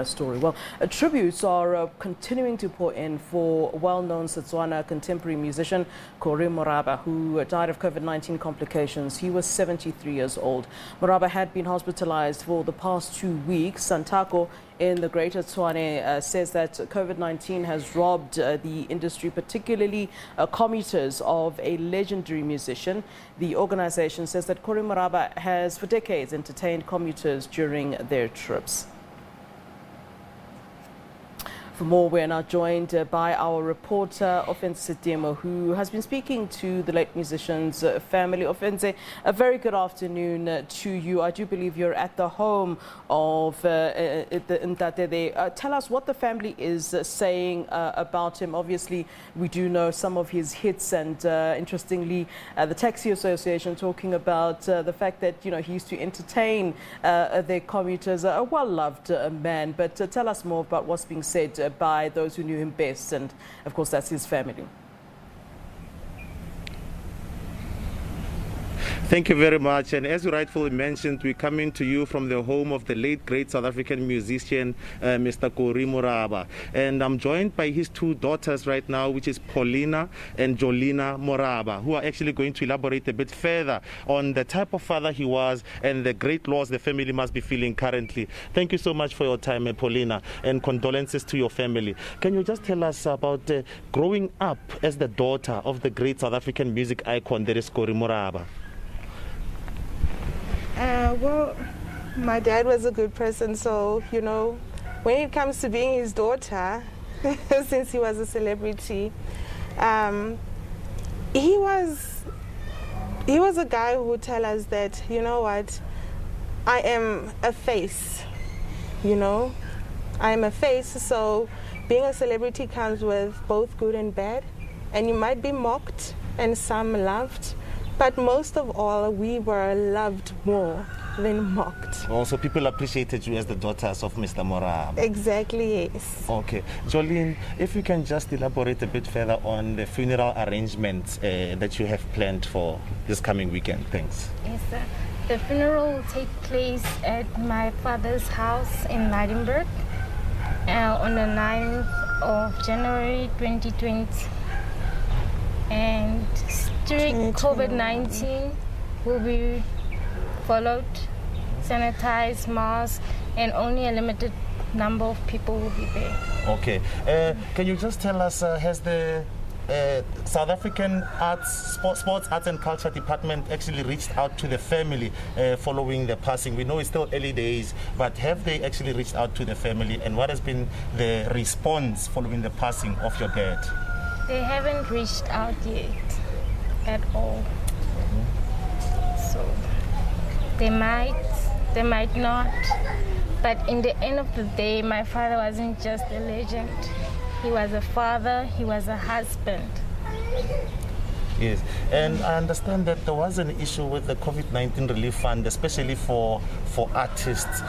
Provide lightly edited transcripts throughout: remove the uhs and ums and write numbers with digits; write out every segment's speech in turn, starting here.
Story. Well, tributes are continuing to pour in for well-known Setswana contemporary musician Kori Moraba, who died of COVID-19 complications. He was 73 years old. Moraba had been hospitalized for the past 2 weeks. SANTACO in the Greater Tshwane says that COVID-19 has robbed the industry, particularly commuters, of a legendary musician. The organization says that Kori Moraba has for decades entertained commuters during their trips. For more, we're now joined by our reporter, Ofentse Setimo, who has been speaking to the late musician's family. Ofentse, a very good afternoon to you. I do believe you're at the home of Ntate. Tell us what the family is saying about him. Obviously, we do know some of his hits, and interestingly, the Taxi Association talking about the fact that, you know, he used to entertain their commuters, a well-loved man. But tell us more about what's being said by those who knew him best, and of course that's his family. Thank you very much. And as you rightfully mentioned, we're coming to you from the home of the late great South African musician, Mr. Kori Moraba. And I'm joined by his two daughters right now, which is Paulina and Jolina Moraba, who are actually going to elaborate a bit further on the type of father he was and the great loss the family must be feeling currently. Thank you so much for your time, Paulina, and condolences to your family. Can you just tell us about growing up as the daughter of the great South African music icon, that is Kori Moraba? Well, my dad was a good person, so, you know, when it comes to being his daughter, since he was a celebrity, he was a guy who would tell us that, you know what, I am a face, you know, I am a face, so being a celebrity comes with both good and bad, and you might be mocked and some loved. But most of all, we were loved more than mocked. Also, people appreciated you as the daughters of Mr. Moraba. Exactly, yes. Okay. Jolene, if you can just elaborate a bit further on the funeral arrangements that you have planned for this coming weekend. Thanks. Yes, sir. The funeral will take place at my father's house in Lydenburg on the 9th of January 2020. And strict COVID-19 will be followed, sanitized, mask, and only a limited number of people will be there. Okay. Can you just tell us, has the South African Sports Arts and Culture Department actually reached out to the family following the passing? We know it's still early days, but have they actually reached out to the family, and what has been the response following the passing of your dad? They haven't reached out yet at all. So they might not. But in the end of the day, my father wasn't just a legend. He was a father, he was a husband. Yes, and I understand that there was an issue with the COVID-19 relief fund, especially for artists.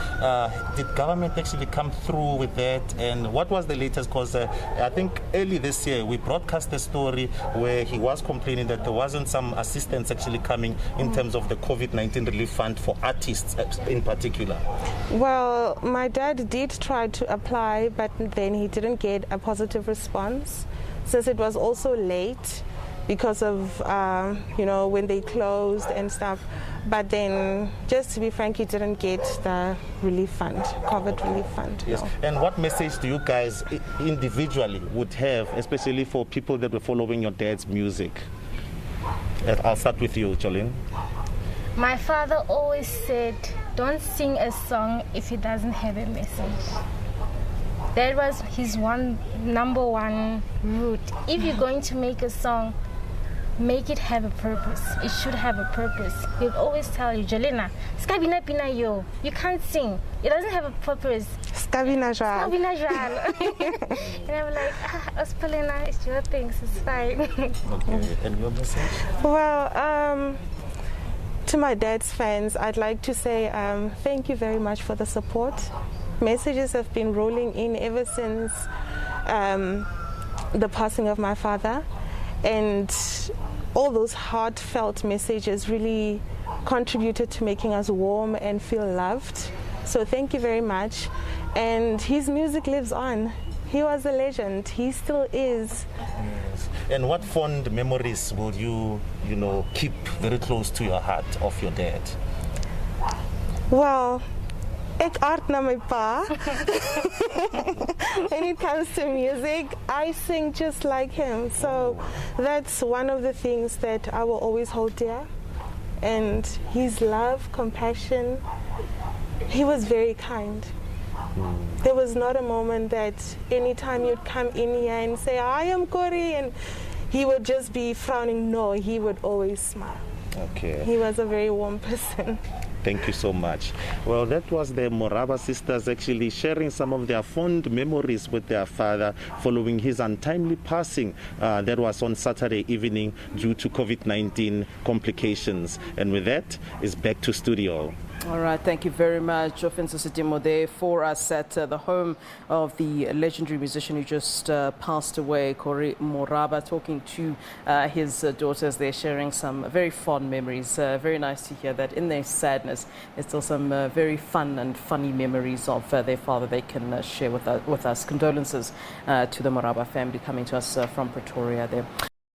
Did government actually come through with that? And what was the latest? Because I think early this year we broadcast a story where he was complaining that there wasn't some assistance actually coming in terms of the COVID-19 relief fund for artists in particular. Well, my dad did try to apply, but then he didn't get a positive response, since it was also late because of, you know, when they closed and stuff. But then, just to be frank, he didn't get the relief fund, COVID relief fund. Yes. No. And what message do you guys individually would have, especially for people that were following your dad's music? I'll start with you, Jolene. My father always said, don't sing a song if it doesn't have a message. That was his number one route. If you're going to make a song, make it have a purpose. It should have a purpose. He'll always tell you, Jolena, skabina pina yo. You can't sing. It doesn't have a purpose. Skabina jal. Skabina jal. And I'm like, Ospelena, it's your things. It's fine. Okay. And your message? Well, to my dad's fans, I'd like to say thank you very much for the support. Messages have been rolling in ever since the passing of my father, and all those heartfelt messages really contributed to making us warm and feel loved. So thank you very much. and his music lives on. He was a legend. He still is. Yes. And what fond memories will you keep very close to your heart of your dad? Well, ek art na my pa. When it comes to music, I sing just like him. So that's one of the things that I will always hold dear. And his love, compassion, he was very kind. There was not a moment that anytime you'd come in here and say, I am Kori, and he would just be frowning. No, he would always smile. Okay. He was a very warm person. Thank you so much. Well, that was the Moraba sisters actually sharing some of their fond memories with their father following his untimely passing. That was on Saturday evening due to COVID-19 complications. And with that, it's back to studio. All right, thank you very much, Ofentse Setimo, there for us at the home of the legendary musician who just passed away, Kori Moraba, talking to his daughters. They're sharing some very fond memories. Very nice to hear that in their sadness, there's still some very fun and funny memories of their father they can share with us. Condolences to the Moraba family coming to us from Pretoria there.